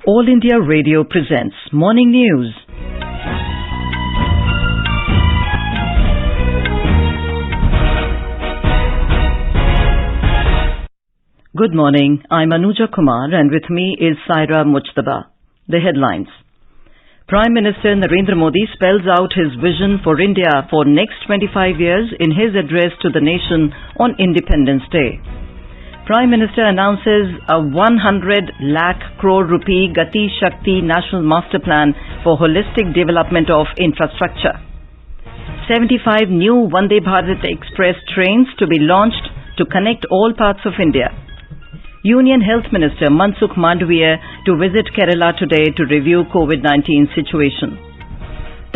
All India Radio presents Morning News. Good morning, I'm Anuja Kumar and with me is Saira Mujtaba. The headlines. Prime Minister Narendra Modi spells out his vision for India for next 25 years in his address to the nation on Independence Day. Prime Minister announces a 100 lakh crore rupee Gati Shakti National Master Plan for holistic development of infrastructure. 75 new Vande Bharat Express trains to be launched to connect all parts of India. Union Health Minister Mansukh Mandaviya to visit Kerala today to review COVID-19 situation.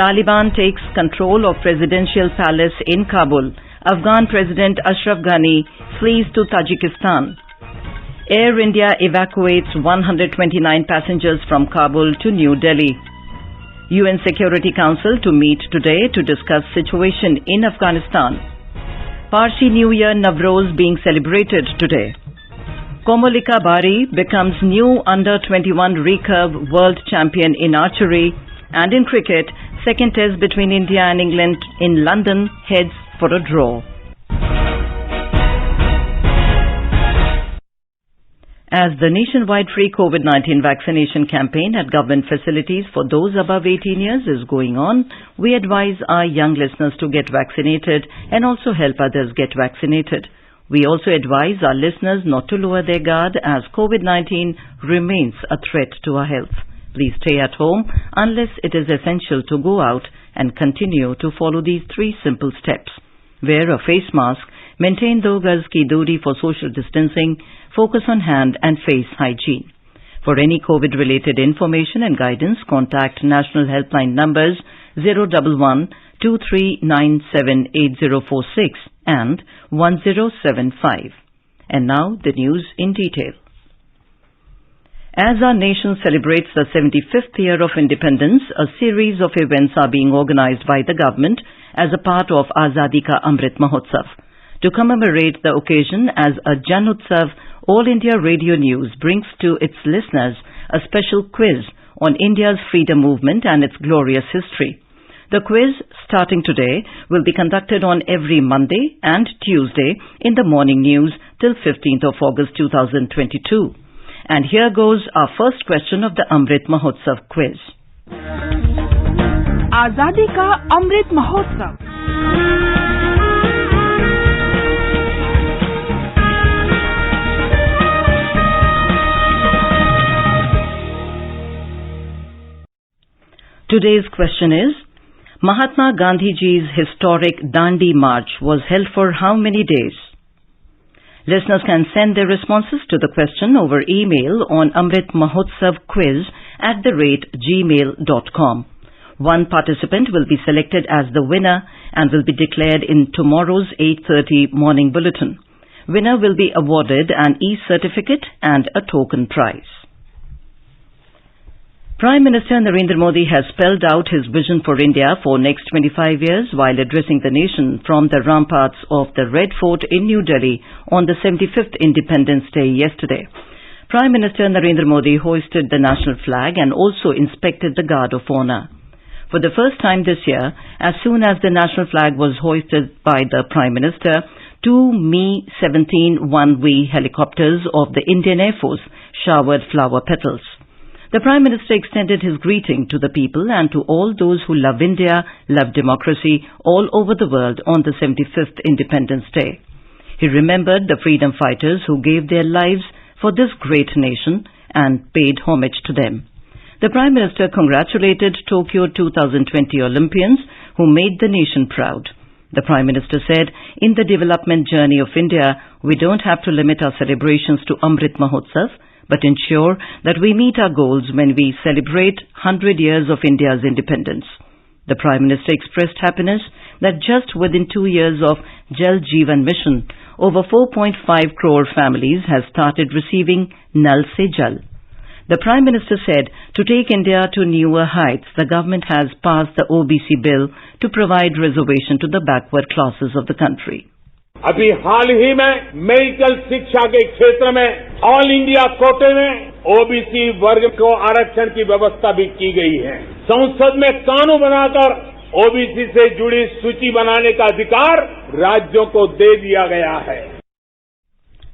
Taliban takes control of Presidential Palace in Kabul. Afghan President Ashraf Ghani flees to Tajikistan. Air India evacuates 129 passengers from Kabul to New Delhi. UN Security Council to meet today to discuss situation in Afghanistan. Parsi New Year Navroz being celebrated today. Komolika Bari becomes new under-21 recurve world champion in archery, and in cricket, second test between India and England in London heads for a draw. As the nationwide free COVID-19 vaccination campaign at government facilities for those above 18 years is going on, we advise our young listeners to get vaccinated and also help others get vaccinated. We also advise our listeners not to lower their guard as COVID-19 remains a threat to our health. Please stay at home unless it is essential to go out and continue to follow these 3 simple steps. Wear a face mask, maintain 2 gaz ki doori for social distancing, focus on hand and face hygiene. For any COVID-related information and guidance, contact National Helpline numbers 011-2397-8046 and 1075. And now the news in detail. As our nation celebrates the 75th year of independence, a series of events are being organized by the government as a part of Azadi Ka Amrit Mahotsav. To commemorate the occasion as a Jan Utsav, All India Radio News brings to its listeners a special quiz on India's freedom movement and its glorious history. The quiz, starting today, will be conducted on every Monday and Tuesday in the morning news till 15th of August 2022. And here goes our first question of the Amrit Mahotsav quiz. Azadi Ka Amrit Mahotsav. Today's question is, Mahatma Gandhiji's historic Dandi March was held for how many days? Listeners can send their responses to the question over email on amritmahotsavquiz@gmail.com. One participant will be selected as the winner and will be declared in tomorrow's 8:30 morning bulletin. Winner will be awarded an e-certificate and a token prize. Prime Minister Narendra Modi has spelled out his vision for India for next 25 years while addressing the nation from the ramparts of the Red Fort in New Delhi on the 75th Independence Day yesterday. Prime Minister Narendra Modi hoisted the national flag and also inspected the Guard of Honor. For the first time this year, as soon as the national flag was hoisted by the Prime Minister, 2 Mi-17 1V helicopters of the Indian Air Force showered flower petals. The Prime Minister extended his greeting to the people and to all those who love India, love democracy all over the world on the 75th Independence Day. He remembered the freedom fighters who gave their lives for this great nation and paid homage to them. The Prime Minister congratulated Tokyo 2020 Olympians who made the nation proud. The Prime Minister said, in the development journey of India, we don't have to limit our celebrations to Amrit Mahotsav, but ensure that we meet our goals when we celebrate 100 years of India's independence. The Prime Minister expressed happiness that just within 2 years of Jal Jeevan Mission, over 4.5 crore families have started receiving Nal Se Jal. The Prime Minister said, to take India to newer heights, the government has passed the OBC bill to provide reservation to the backward classes of the country. अभी हाल ही में medical शिक्षा के क्षेत्र में all India कोटे में OBC वर्ग को आरक्षण की व्यवस्था भी की गई है। संसद में कानून बनाकर ओबीसी से जुड़ी सूची बनाने का अधिकार राज्यों को दे दिया गया है।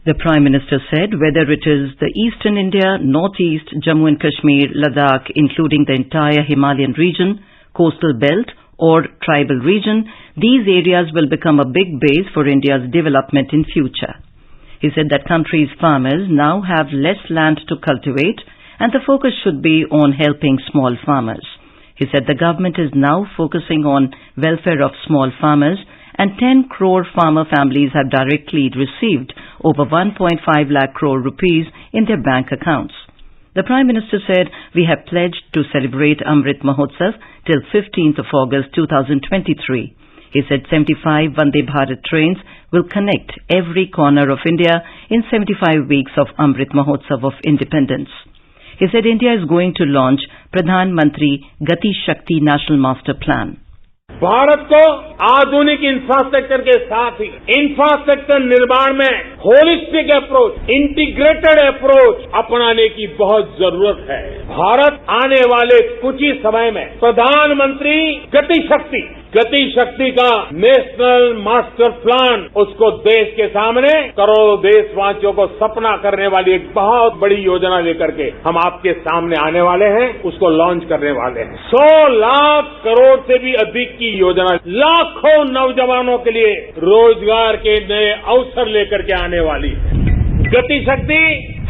The Prime Minister said whether it is the Eastern India, Northeast, Jammu and Kashmir, Ladakh, including the entire Himalayan region, coastal belt or tribal region, these areas will become a big base for India's development in future. He said that country's farmers now have less land to cultivate and the focus should be on helping small farmers. He said the government is now focusing on welfare of small farmers and 10 crore farmer families have directly received over 1.5 lakh crore rupees in their bank accounts. The Prime Minister said we have pledged to celebrate Amrit Mahotsav till 15th of August 2023. He said 75 Vande Bharat trains will connect every corner of India in 75 weeks of Amrit Mahotsav of Independence. He said India is going to launch Pradhan Mantri Gati Shakti National Master Plan. Bharat को आधुनिक infrastructure के साथ ही infrastructure निर्माण में holistic approach, integrated approach अपनाने की बहुत जरूरत है। भारत आने वाले कुछ ही समय में प्रधानमंत्री गति शक्ति का नेशनल मास्टर प्लान उसको देश के सामने करोड़ों देशवासियों को सपना करने वाली एक बहुत बड़ी योजना लेकर के हम आपके सामने आने वाले हैं, उसको लॉन्च करने वाले हैं। 100 लाख करोड़ से भी अधिक की योजना लाखों नौजवानों के लिए रोजगार के नए अवसर लेकर के आने वाली है। गति शक्ति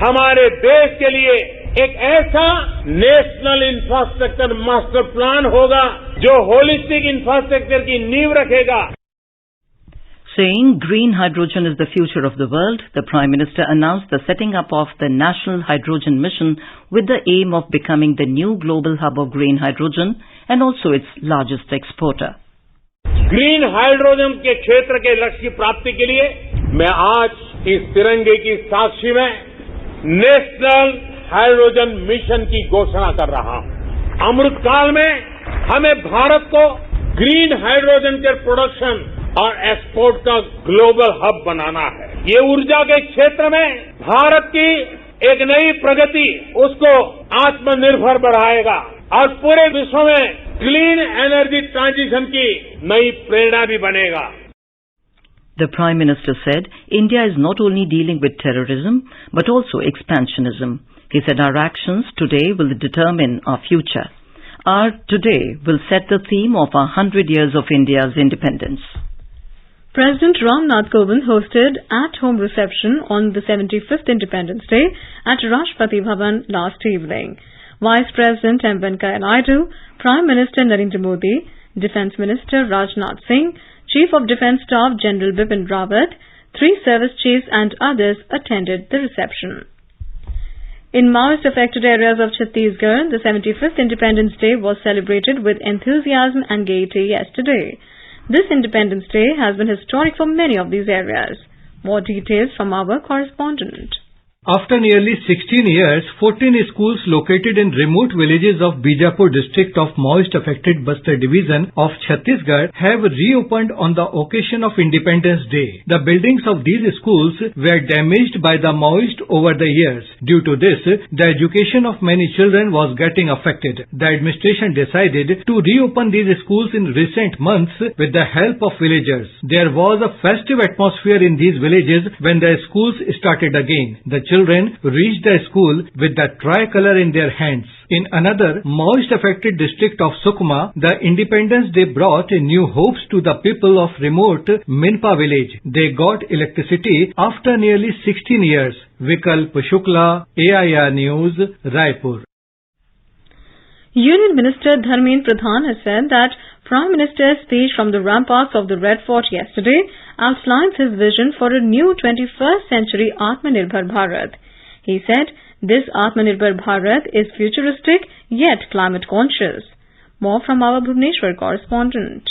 हमारे देश के लिए एक ऐसा नेशनल इंफ्रास्ट्रक्चर मास्टर प्लान होगा जो होलिस्टिक इंफ्रास्ट्रक्चर की नींव रखेगा। Saying green hydrogen is the future of the world, the Prime Minister announced the setting up of the National Hydrogen Mission with the aim of becoming the new global hub of green hydrogen and also its largest exporter. Green hydrogen के क्षेत्र के लक्ष्य की प्राप्ति के लिए मैं आज इस तिरंगे की साक्षी में नेशनल हाइड्रोजन मिशन की घोषणा कर रहा हूं। अमृतकाल में हमें भारत को ग्रीन हाइड्रोजन के प्रोडक्शन और एक्सपोर्ट का ग्लोबल हब बनाना है। ये ऊर्जा के क्षेत्र में भारत की एक नई प्रगति उसको आत्मनिर्भर बढ़ाएगा और पूरे विश्व में क्लीन एनर्जी ट्रांजिशन की नई प्रेरणा भी बनेगा। The Prime Minister said India is not only dealing with terrorism but also expansionism. He said our actions today will determine our future. Our today will set the theme of 100 years of India's independence. President Ram Nath Kovind hosted at-home reception on the 75th Independence Day at Rashtrapati Bhavan last evening. Vice President M. Venkaiah Naidu, Prime Minister Narendra Modi, Defence Minister Rajnath Singh, Chief of Defence Staff General Bipin Rawat, 3 service chiefs and others attended the reception. In Maoist-affected areas of Chhattisgarh, the 75th Independence Day was celebrated with enthusiasm and gaiety yesterday. This Independence Day has been historic for many of these areas. More details from our correspondent. After nearly 16 years, 14 schools located in remote villages of Bijapur district of Maoist-affected Bastar division of Chhattisgarh have reopened on the occasion of Independence Day. The buildings of these schools were damaged by the Maoists over the years. Due to this, the education of many children was getting affected. The administration decided to reopen these schools in recent months with the help of villagers. There was a festive atmosphere in these villages when the schools started again. The children reached the school with the tricolor in their hands. In another Maoist-affected district of Sukma, the Independence Day brought new hopes to the people of remote Minpa village. They got electricity after nearly 16 years. Vikalp Shukla, AIR News, Raipur. Union Minister Dharmendra Pradhan has said that Prime Minister's speech from the ramparts of the Red Fort yesterday outlines his vision for a new 21st century Atmanirbhar Bharat. He said this Atmanirbhar Bharat is futuristic yet climate conscious. More from our Bhubaneswar correspondent.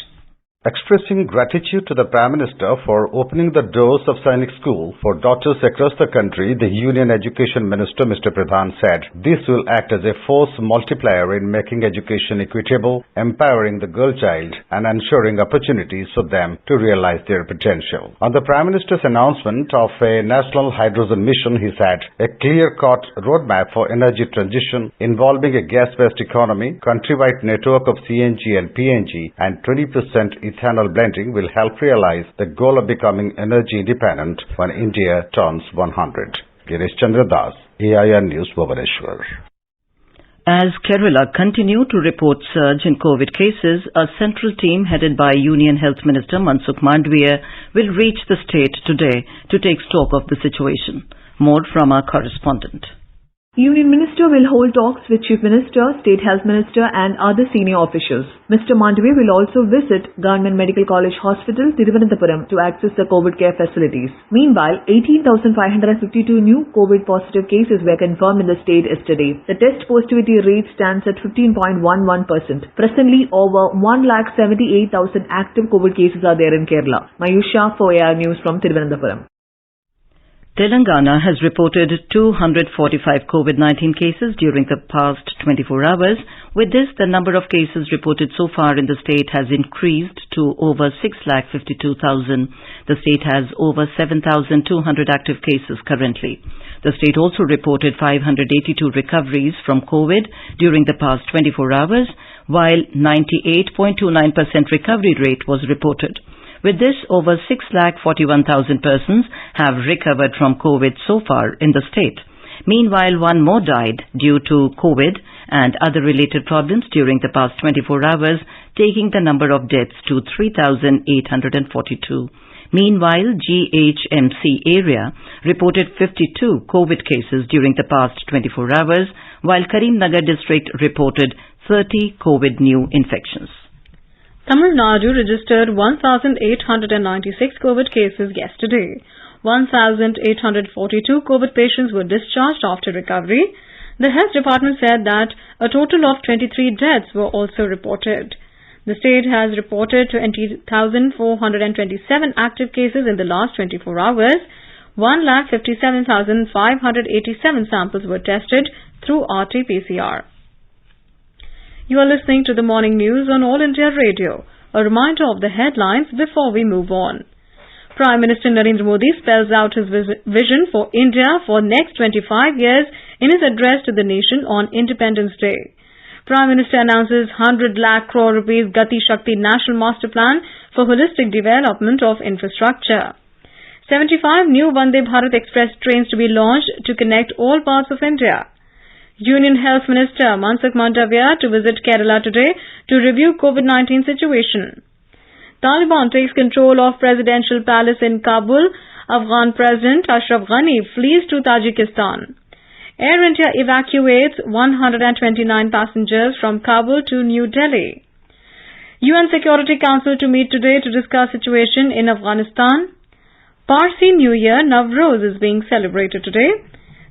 Expressing gratitude to the Prime Minister for opening the doors of Sainik School for daughters across the country, the Union Education Minister Mr. Pradhan said this will act as a force multiplier in making education equitable, empowering the girl child and ensuring opportunities for them to realize their potential. On the Prime Minister's announcement of a national hydrogen mission, he said a clear-cut roadmap for energy transition involving a gas-based economy, countrywide network of CNG and PNG and 20% ethanol blending will help realize the goal of becoming energy independent when India turns 100. Girish Chandra Das, AIR News, Bhubaneswar. As Kerala continued to report surge in COVID cases, a central team headed by Union Health Minister Mansukh Mandavia will reach the state today to take stock of the situation. More from our correspondent. Union Minister will hold talks with Chief Minister, State Health Minister and other senior officials. Mr. Mandavia will also visit Government Medical College Hospital, Thiruvananthapuram to access the COVID care facilities. Meanwhile, 18,552 new COVID positive cases were confirmed in the state yesterday. The test positivity rate stands at 15.11%. Presently, over 1,78,000 active COVID cases are there in Kerala. Mayusha for AIR News from Thiruvananthapuram. Telangana has reported 245 COVID-19 cases during the past 24 hours. With this, the number of cases reported so far in the state has increased to over 652,000. The state has over 7,200 active cases currently. The state also reported 582 recoveries from COVID during the past 24 hours, while 98.29% recovery rate was reported. With this, over 641,000 persons have recovered from COVID so far in the state. Meanwhile, one more died due to COVID and other related problems during the past 24 hours, taking the number of deaths to 3,842. Meanwhile, GHMC area reported 52 COVID cases during the past 24 hours, while Karimnagar district reported 30 COVID new infections. Tamil Nadu registered 1,896 COVID cases yesterday. 1,842 COVID patients were discharged after recovery. The Health Department said that a total of 23 deaths were also reported. The state has reported 20,427 active cases in the last 24 hours. 1,57,587 samples were tested through RT-PCR. You are listening to the morning news on All India Radio. A reminder of the headlines before we move on. Prime Minister Narendra Modi spells out his vision for India for next 25 years in his address to the nation on Independence Day. Prime Minister announces 100 lakh crore rupees Gati Shakti National Master Plan for holistic development of infrastructure. 75 new Vande Bharat Express trains to be launched to connect all parts of India. Union Health Minister Mansukh Mandavia to visit Kerala today to review COVID-19 situation. Taliban takes control of Presidential Palace in Kabul. Afghan President Ashraf Ghani flees to Tajikistan. Air India evacuates 129 passengers from Kabul to New Delhi. UN Security Council to meet today to discuss situation in Afghanistan. Parsi New Year Navroz is being celebrated today.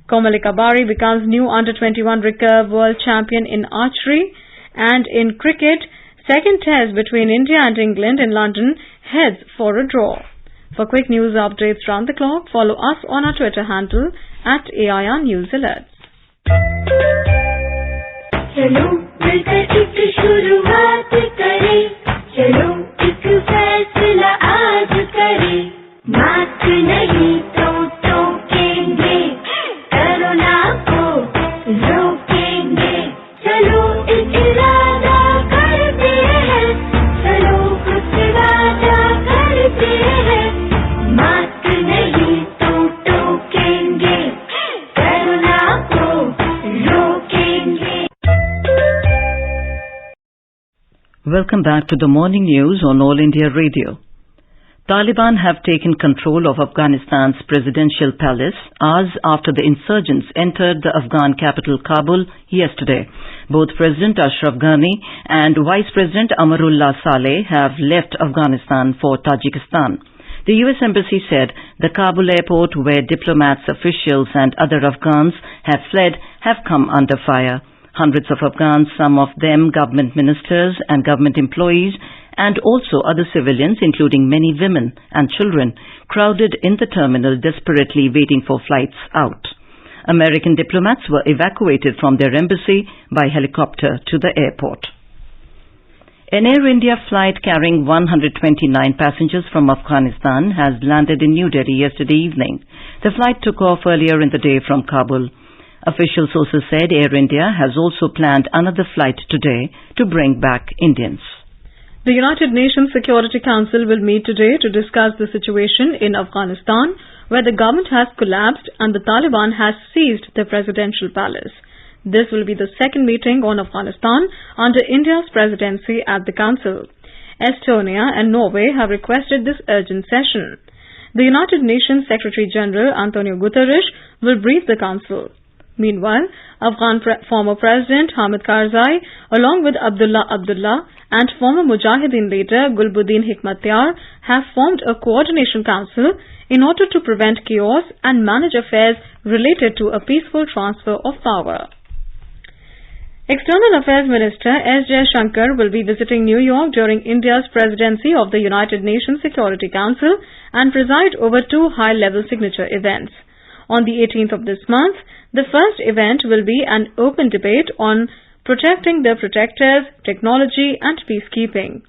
Komalika Bari becomes new under-21 recurve world champion in archery. And in cricket, second test between India and England in London heads for a draw. For quick news updates round the clock, follow us on our Twitter handle at AIR News Alerts. चलो मिलकर एक शुरुआत करें, चलो एक फैसला आज करें, मास्क नहीं तो टोकेंगे, कोरोना को रोकेंगे, चलो एक इरादा करते हैं, चलो कुछ वादा करते हैं, मास्क नहीं तो टोकेंगे, कोरोना को रोकेंगे. Welcome back to the morning news on All India Radio. Taliban have taken control of Afghanistan's presidential palace hours after the insurgents entered the Afghan capital Kabul yesterday. Both President Ashraf Ghani and Vice President Amarullah Saleh have left Afghanistan for Tajikistan. The US Embassy said the Kabul airport where diplomats, officials and other Afghans have fled have come under fire. Hundreds of Afghans, some of them government ministers and government employees, and also other civilians, including many women and children, crowded in the terminal desperately waiting for flights out. American diplomats were evacuated from their embassy by helicopter to the airport. An Air India flight carrying 129 passengers from Afghanistan has landed in New Delhi yesterday evening. The flight took off earlier in the day from Kabul. Official sources said Air India has also planned another flight today to bring back Indians. The United Nations Security Council will meet today to discuss the situation in Afghanistan, where the government has collapsed and the Taliban has seized the presidential palace. This will be the second meeting on Afghanistan under India's presidency at the Council. Estonia and Norway have requested this urgent session. The United Nations Secretary-General Antonio Guterres will brief the Council. Meanwhile, Afghan former President Hamid Karzai, along with Abdullah Abdullah and former Mujahideen leader Gulbuddin Hekmatyar, have formed a coordination council in order to prevent chaos and manage affairs related to a peaceful transfer of power. External Affairs Minister S. Jaishankar will be visiting New York during India's presidency of the United Nations Security Council and preside over two high-level signature events. On the 18th of this month, the first event will be an open debate on protecting the protectors, technology and peacekeeping.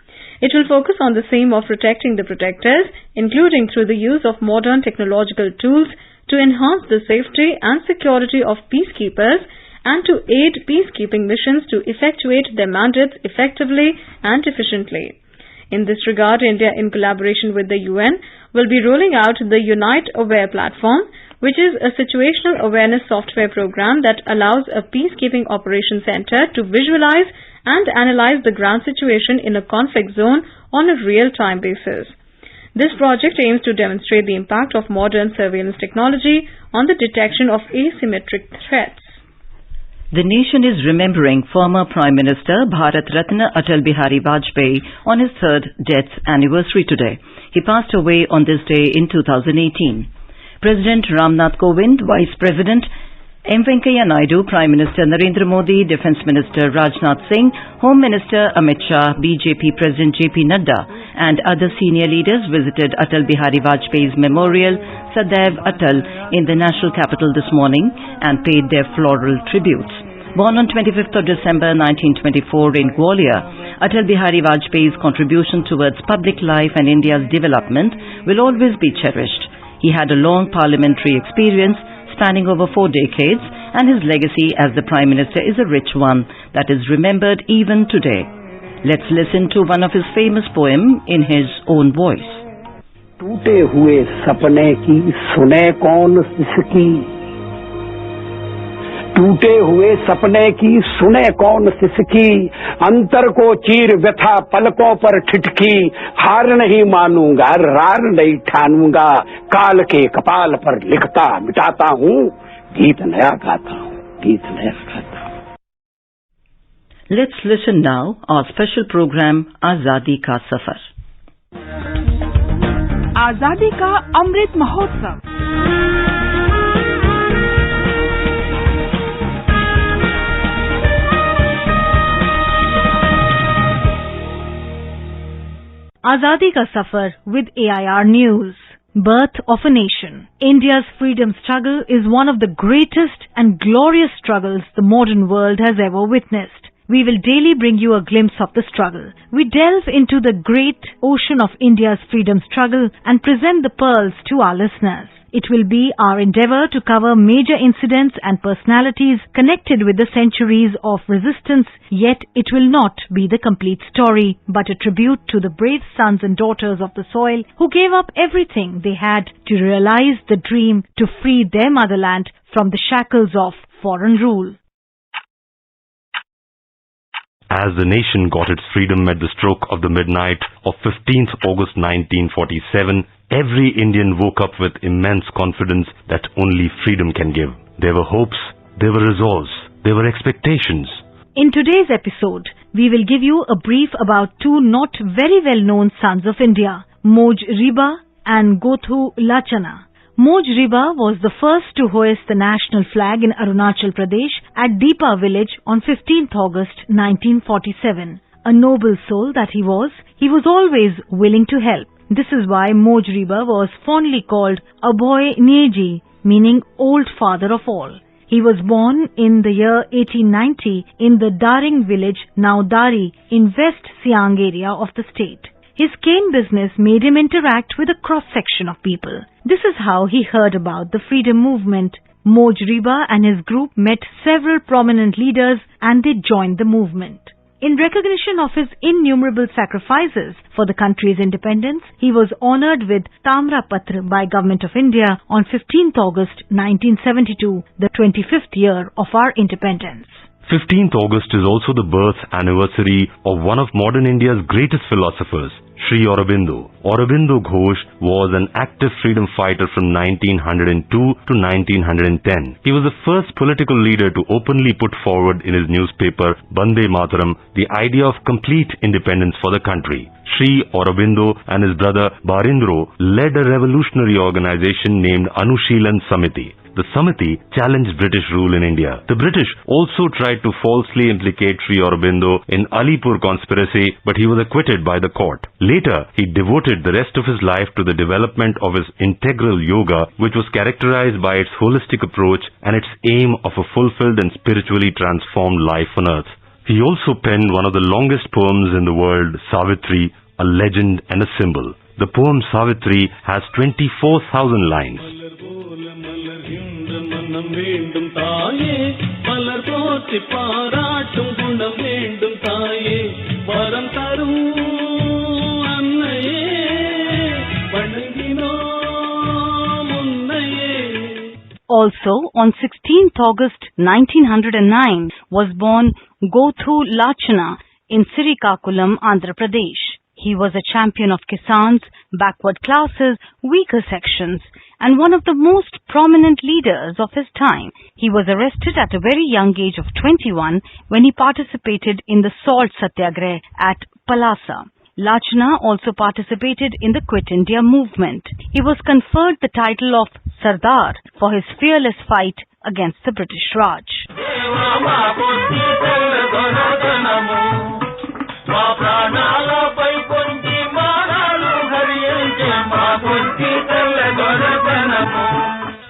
It will focus on the theme of protecting the protectors, including through the use of modern technological tools to enhance the safety and security of peacekeepers and to aid peacekeeping missions to effectuate their mandates effectively and efficiently. In this regard, India, in collaboration with the UN, will be rolling out the Unite Aware platform, which is a situational awareness software program that allows a peacekeeping operations center to visualize and analyze the ground situation in a conflict zone on a real-time basis. This project aims to demonstrate the impact of modern surveillance technology on the detection of asymmetric threats. The nation is remembering former Prime Minister Bharat Ratna Atal Bihari Vajpayee on his third death anniversary today. He passed away on this day in 2018. President Ramnath Kovind, Vice President M. Venkaiah Naidu, Prime Minister Narendra Modi, Defence Minister Rajnath Singh, Home Minister Amit Shah, BJP President J.P. Nadda and other senior leaders visited Atal Bihari Vajpayee's memorial Sadaiv Atal in the national capital this morning and paid their floral tributes. Born on 25th of December 1924 in Gwalior, Atal Bihari Vajpayee's contribution towards public life and India's development will always be cherished. He had a long parliamentary experience spanning over 4 decades, and his legacy as the Prime Minister is a rich one that is remembered even today. Let's listen to one of his famous poems in his own voice. टूटे हुए सपने की सुने कौन सिसकी, टूटे हुए सपने की सुने कौन सिसकी, अंतर को चीर व्यथा पलकों पर ठिठकी, हार नहीं मानूंगा रार नहीं ठानूंगा, काल के कपाल पर लिखता मिटाता हूँ, गीत नया गाता हूँ, गीत नया गाता हूँ. Let's listen now our special program Azadi Ka Safar. आजादी का Amrit Mahotsav. Azadi Ka Safar with AIR News. Birth of a Nation. India's freedom struggle is one of the greatest and glorious struggles the modern world has ever witnessed. We will daily bring you a glimpse of the struggle. We delve into the great ocean of India's freedom struggle and present the pearls to our listeners. It will be our endeavor to cover major incidents and personalities connected with the centuries of resistance, yet it will not be the complete story, but a tribute to the brave sons and daughters of the soil who gave up everything they had to realize the dream to free their motherland from the shackles of foreign rule. As the nation got its freedom at the stroke of the midnight of 15th August 1947, every Indian woke up with immense confidence that only freedom can give. There were hopes, there were resolves, there were expectations. In today's episode, we will give you a brief about two not very well-known sons of India, Moj Riba and Gothu Lachana. Moj Riba was the first to hoist the national flag in Arunachal Pradesh at Deepa village on 15th August 1947. a noble soul that he was always willing to help. This is why Mojriba was fondly called Aboy Neji, meaning old father of all. He was born in the year 1890 in the Daring village, now Dari, in West Siang area of the state. His cane business made him interact with a cross-section of people. This is how he heard about the freedom movement. Mojriba and his group met several prominent leaders and they joined the movement. In recognition of his innumerable sacrifices for the country's independence, he was honored with Tamra Patra by Government of India on 15th August 1972, the 25th year of our independence. 15th August is also the birth anniversary of one of modern India's greatest philosophers, Sri Aurobindo. Aurobindo Ghosh was an active freedom fighter from 1902 to 1910. He was the first political leader to openly put forward in his newspaper Bande Mataram the idea of complete independence for the country. Sri Aurobindo and his brother Barindro led a revolutionary organization named Anushilan Samiti. The Samiti challenged British rule in India. The British also tried to falsely implicate Sri Aurobindo in Alipur conspiracy, but he was acquitted by the court. Later, he devoted the rest of his life to the development of his integral yoga, which was characterized by its holistic approach and its aim of a fulfilled and spiritually transformed life on earth. He also penned one of the longest poems in the world, Savitri, a legend and a symbol. The poem Savitri has 24,000 lines. Also, on 16th August 1909 was born Gothu Lachana in Sirikakulam, Andhra Pradesh. He was a champion of Kisans, backward classes, weaker sections, and one of the most prominent leaders of his time. He was arrested at a very young age of 21 when he participated in the Salt Satyagraha at Palasa. Lachana also participated in the Quit India movement. He was conferred the title of Sardar for his fearless fight against the British Raj.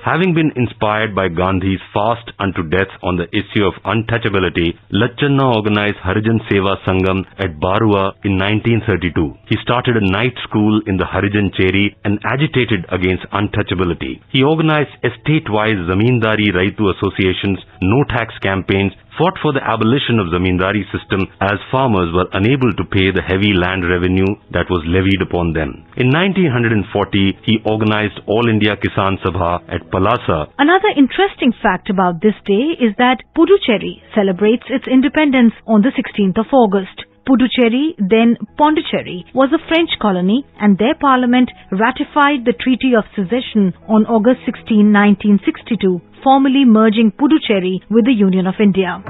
Having been inspired by Gandhi's fast unto death on the issue of untouchability, Lachanna organized Harijan Seva Sangam at Barua in 1932. He started a night school in the Harijan Cheri and agitated against untouchability. He organized estate-wise Zamindari Raitu associations, no tax campaigns, fought for the abolition of Zamindari system as farmers were unable to pay the heavy land revenue that was levied upon them. In 1940, he organized All India Kisan Sabha at Palasa. Another interesting fact about this day is that Puducherry celebrates its independence on the 16th of August. Puducherry, then Pondicherry, was a French colony and their parliament ratified the Treaty of Secession on August 16, 1962, formally merging Puducherry with the Union of India.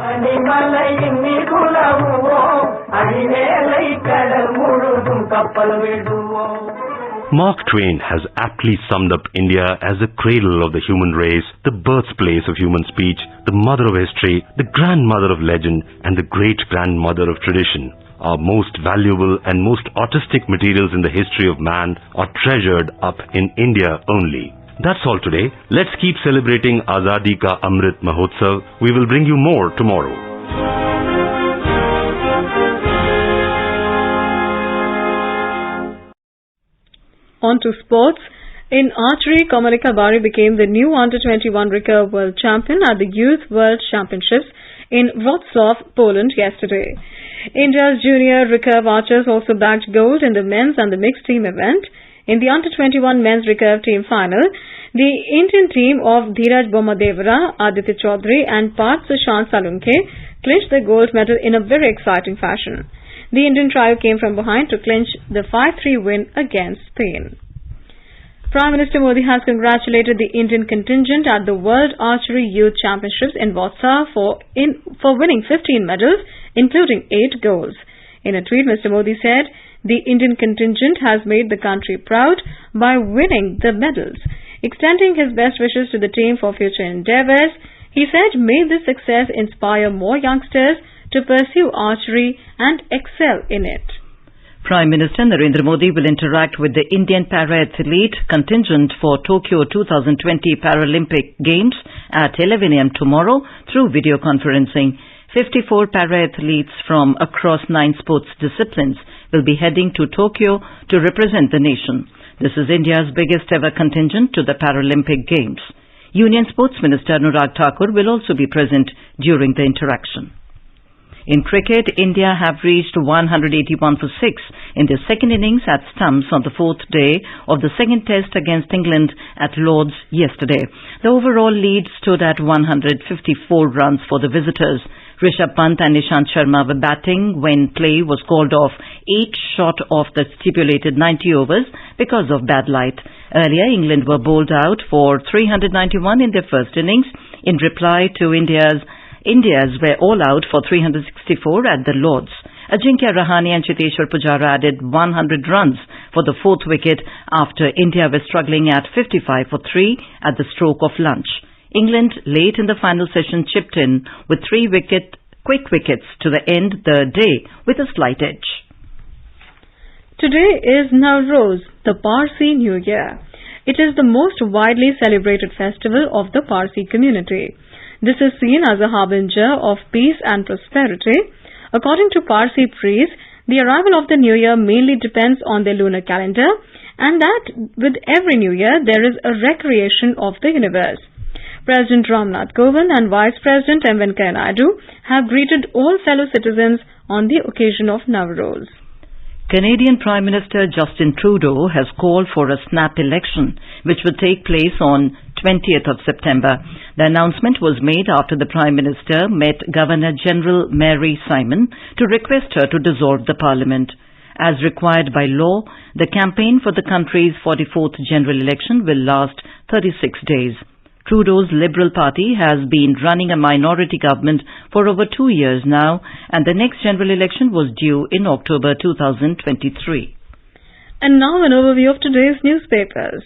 Mark Twain has aptly summed up India as the cradle of the human race, the birthplace of human speech, the mother of history, the grandmother of legend, and the great-grandmother of tradition. Our most valuable and most artistic materials in the history of man are treasured up in India only. That's all today. Let's keep celebrating Azadi Ka Amrit Mahotsav. We will bring you more tomorrow. On to sports. In archery, Komalika Bari became the new Under-21 recurve world champion at the Youth World Championships in Wrocław, Poland yesterday. India's junior recurve archers also bagged gold in the men's and the mixed team event. In the Under-21 men's recurve team final, the Indian team of Dheeraj Bommadevara, Aditya Chaudhary and Parth Sushant Salunke clinched the gold medal in a very exciting fashion. The Indian trio came from behind to clinch the 5-3 win against Spain. Prime Minister Modi has congratulated the Indian contingent at the World Archery Youth Championships in Warsaw for winning 15 medals, including 8 golds. In a tweet, Mr. Modi said, "The Indian contingent has made the country proud by winning the medals." Extending his best wishes to the team for future endeavours, he said, "May this success inspire more youngsters to pursue archery and excel in it. Prime Minister Narendra Modi will interact with the Indian para-athlete contingent for Tokyo 2020 Paralympic Games at 11 a.m. tomorrow through video conferencing. 54 para-athletes from across 9 sports disciplines will be heading to Tokyo to represent the nation. This is India's biggest ever contingent to the Paralympic Games. Union Sports Minister Anurag Thakur will also be present during the interaction. In cricket, India have reached 181 for 6 in their second innings at stumps on the fourth day of the second test against England at Lord's yesterday. The overall lead stood at 154 runs for the visitors. Rishabh Pant and Ishant Sharma were batting when play was called off 8 short of the stipulated 90 overs because of bad light. Earlier, England were bowled out for 391 in their first innings. In reply to India's were all out for 364 at the Lords. Ajinkya Rahane and Chiteshwar Pujara added 100 runs for the fourth wicket after India were struggling at 55 for 3 at the stroke of lunch. England late in the final session chipped in with 3 quick wickets to the end the day with a slight edge. Today is Nowruz, the Parsi New Year. It is the most widely celebrated festival of the Parsi community. This is seen as a harbinger of peace and prosperity. According to Parsi priests, the arrival of the New Year mainly depends on their lunar calendar, and that with every New Year there is a recreation of the universe. President Ram Nath Kovind and Vice President M. Venkaiah Naidu have greeted all fellow citizens on the occasion of Nowruz. Canadian Prime Minister Justin Trudeau has called for a snap election, which will take place on 20th of September. The announcement was made after the Prime Minister met Governor-General Mary Simon to request her to dissolve the Parliament. As required by law, the campaign for the country's 44th general election will last 36 days. Trudeau's Liberal Party has been running a minority government for over 2 years now, and the next general election was due in October 2023. And now an overview of today's newspapers.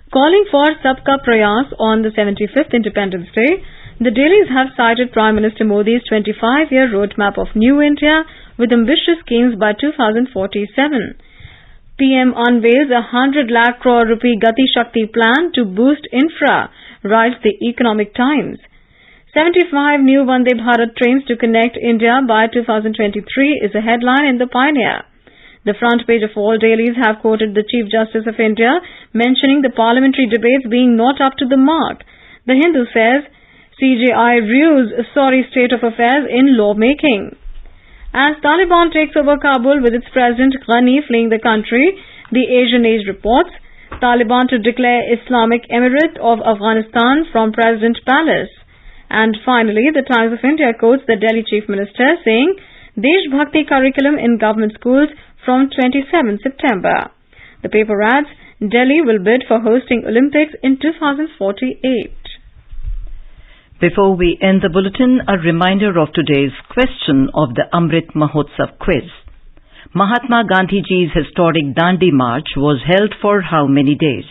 Calling for Sabka Prayas on the 75th Independence Day, the dailies have cited Prime Minister Modi's 25-year roadmap of New India with ambitious schemes by 2047. PM unveils a 100 lakh crore rupee Gati Shakti plan to boost infra, writes the Economic Times. 75 new Vande Bharat trains to connect India by 2023 is a headline in the Pioneer. The front page of all dailies have quoted the Chief Justice of India mentioning the parliamentary debates being not up to the mark. The Hindu says, CJI reviews a sorry state of affairs in lawmaking. As Taliban takes over Kabul with its President Ghani fleeing the country, the Asian Age reports, Taliban to declare Islamic Emirate of Afghanistan from President Palace. And finally, the Times of India quotes the Delhi Chief Minister saying, Desh Bhakti curriculum in government schools from 27 September. The paper adds, Delhi will bid for hosting Olympics in 2048. Before we end the bulletin, a reminder of today's question of the Amrit Mahotsav quiz. Mahatma Gandhiji's historic Dandi March was held for how many days?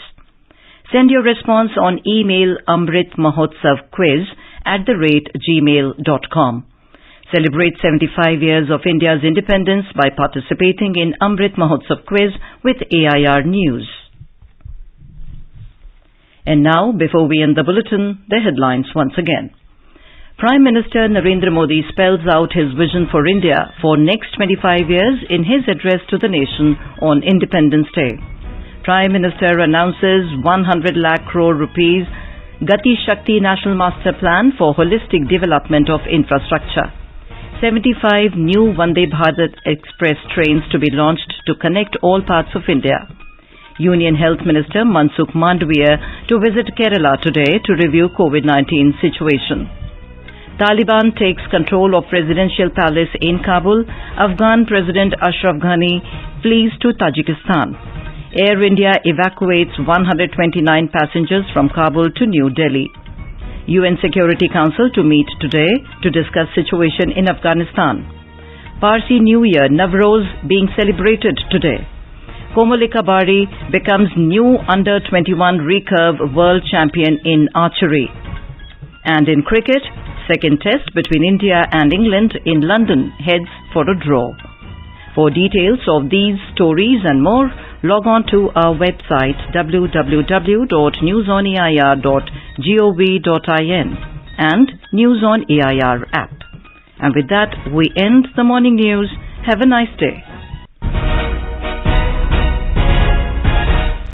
Send your response on email amritmahotsavquiz@gmail.com. Celebrate 75 years of India's independence by participating in Amrit Mahotsav quiz with AIR News. And now, before we end the bulletin, the headlines once again. Prime Minister Narendra Modi spells out his vision for India for next 25 years in his address to the nation on Independence Day. Prime Minister announces 100 lakh crore rupees Gati Shakti National Master Plan for holistic development of infrastructure. 75 new Vande Bharat Express trains to be launched to connect all parts of India. Union Health Minister Mansukh Mandavia to visit Kerala today to review COVID-19 situation. Taliban takes control of Presidential Palace in Kabul. Afghan President Ashraf Ghani flees to Tajikistan. Air India evacuates 129 passengers from Kabul to New Delhi. UN Security Council to meet today to discuss situation in Afghanistan. Parsi New Year Nowruz being celebrated today. Komalika Bari becomes new under-21 recurve world champion in archery. And in cricket, second test between India and England in London heads for a draw. For details of these stories and more, log on to our website www.newsonair.gov.in and News on AIR app. And with that, we end the morning news. Have a nice day.